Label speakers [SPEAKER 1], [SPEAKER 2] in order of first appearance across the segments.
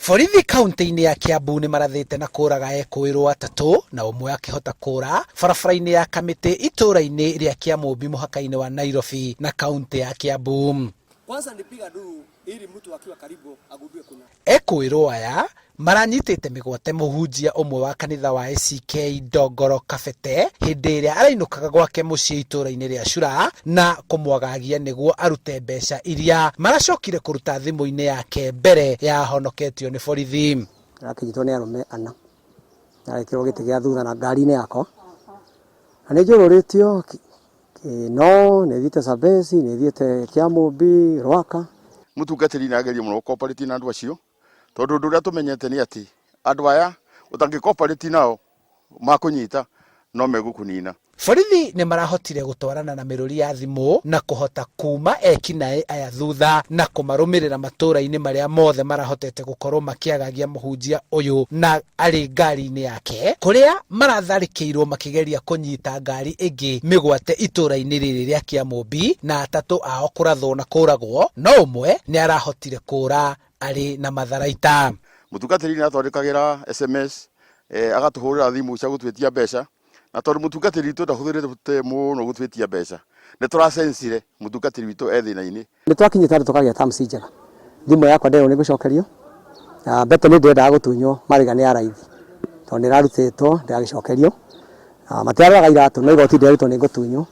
[SPEAKER 1] Borithi kaunti-inĩ ya Kiambu nĩ marathĩte na kũraga ekũĩrwo atatũ na ũmwe akĩhota kũra barabara-inĩ ya Kamĩtĩ itũũra-inĩ rĩa Kĩamũmbi mũhaka-inĩ wa Nairobi na kaunti ya Kiambu. Ekũĩrwo aya maranyitĩte mĩgwate mũhunjia ũmwe wa kanitha wa ACK Ndongoro Kabete hĩndĩ ĩrĩa arainũkaga gwake mũciĩ itũũra-inĩ rĩa Cura na kũmwagagia nĩguo arute mbeca iria maracokire kũruta thimũ-inĩ yake mbere ya honoketio nĩ borithi.
[SPEAKER 2] Arakinyitwo nĩ arũme ana na ekĩrwo gĩtĩ gĩa thutha na ngari-inĩ yakwa na nĩ njũrũrĩtio no nĩ thiĩte Sabesi nĩ thiĩte Kĩamũmbi Rwaka.
[SPEAKER 3] Mũtungatĩri nĩ ageria mũno gũkoparĩti na andũ acio tondũ ũndũ ũrĩa tũmenyete nĩ atĩ andũ aya ũtangĩkoparĩti nao makũnyita no megũkũnina.
[SPEAKER 1] Borithi nĩ marahotire gũtwarana na mĩrũri ya thimũ na kũhota kuma ekinaĩ aya thutha na kũmarũmĩrĩra matũũra-inĩ marĩa mothe marahotete gũkorwo makĩagagia mũhunjia ũyũ na arĩ ngari-inĩ yake, kũrĩa maratharĩkĩirwo makĩgeria kũnyita ngari ĩngĩ mĩgwate itũũra-inĩ rĩrĩ rĩa Kĩamũmbi na atatũ ao kũrathwo na kũragwo, no ũmwe nĩ arahotire kũra arĩ na matharaita.
[SPEAKER 3] Mũtungatĩri nĩ athondekagĩra SMS agatũhũrĩra thimũ cia gũtwĩtia mbeca na tondũ mũtungatĩri witũ ndahũthĩrĩte mũno gũtwĩtia mbeca nĩ tũracensire mũtungatĩri witũ ethĩna-inĩ. Nĩ
[SPEAKER 2] twakinyĩte andũ tũkagĩa terms njega. Thimũ yakwa nderwo nĩ gũcokerio mbeto nĩ ndendaga gũtunywo marĩga nĩ araithi tondũ nĩ rarutĩtwo ndĩragĩcokerio matiarwaga iratũ no igoti ndĩrarutwo nĩ ngũtunywo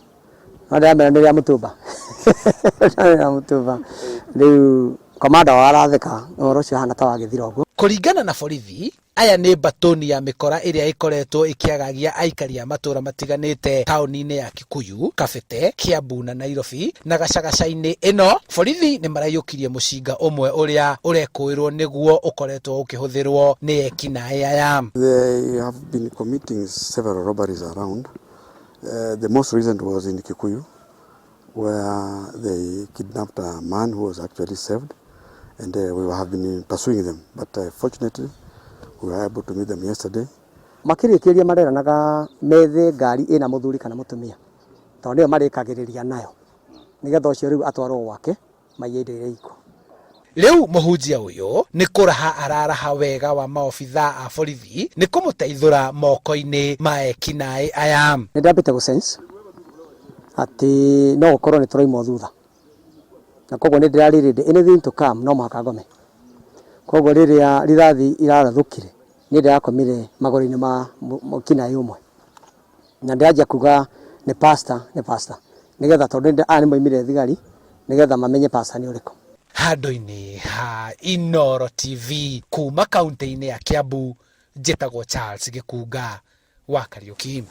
[SPEAKER 2] no ndĩramera nĩ rĩa mũtumba rĩu komanda wa aratheka ũhoro ũcio hana ta wagĩthira ũguo.
[SPEAKER 1] Kũringana na borithi, aya nĩ mbatoni ya mĩkora ĩrĩa ĩkoretwo ĩkĩagagia aikari a matũũra matiganĩte taũni-inĩ ya Kikuyu, Kabete, Kiambu na Nairobi, na gacagaca-inĩ ĩno borithi nĩ maraiyũkirie mũcinga ũmwe ũrĩa ũrekũĩrwo nĩguo ũkoretwo ũkĩhũthĩrwo nĩ ekinaĩ aya.
[SPEAKER 4] They have been committing several robberies around. The most recent was in Kikuyu where they kidnapped a man who was actually saved and we have been pursuing them but fortunately we were able to meet them yesterday.
[SPEAKER 2] Makĩrĩkĩria mareranaga methe ngari ĩna mũthuri kana mũtumia tondũ nĩyo marĩkagĩrĩria nayo nĩgetha ũcio rĩu atwarwo gwake maiye indo iria iko.
[SPEAKER 1] Rĩu mũhunjia ũyũ nĩ kũraha araraha wega wa maobithaa a borithi nĩ kũmũteithũra moko-inĩ ma ekinaĩ aya.
[SPEAKER 2] Nĩ ndambĩte gũsense atĩ no gũkorwo nĩ tũraimwo thutha na koguo nĩ ndĩrarĩrĩndĩ anything to come no mũhaka ngome. Koguo rĩrĩa rĩrathi irarathũkire nĩ ndĩrakomire magũrũ-inĩ ma mũkinaĩ ũmwe na ndĩranjia kuga nĩ pastor nĩgetha tondũ aya nĩ moimire thigari nĩgetha mamenye pastor nĩ ũrĩkũ.
[SPEAKER 1] Handũ-inĩ ha Inoro TV kuma kaunti-inĩ ya Kiambu, njĩtagwo Charles Gĩkunga wa Kariũki.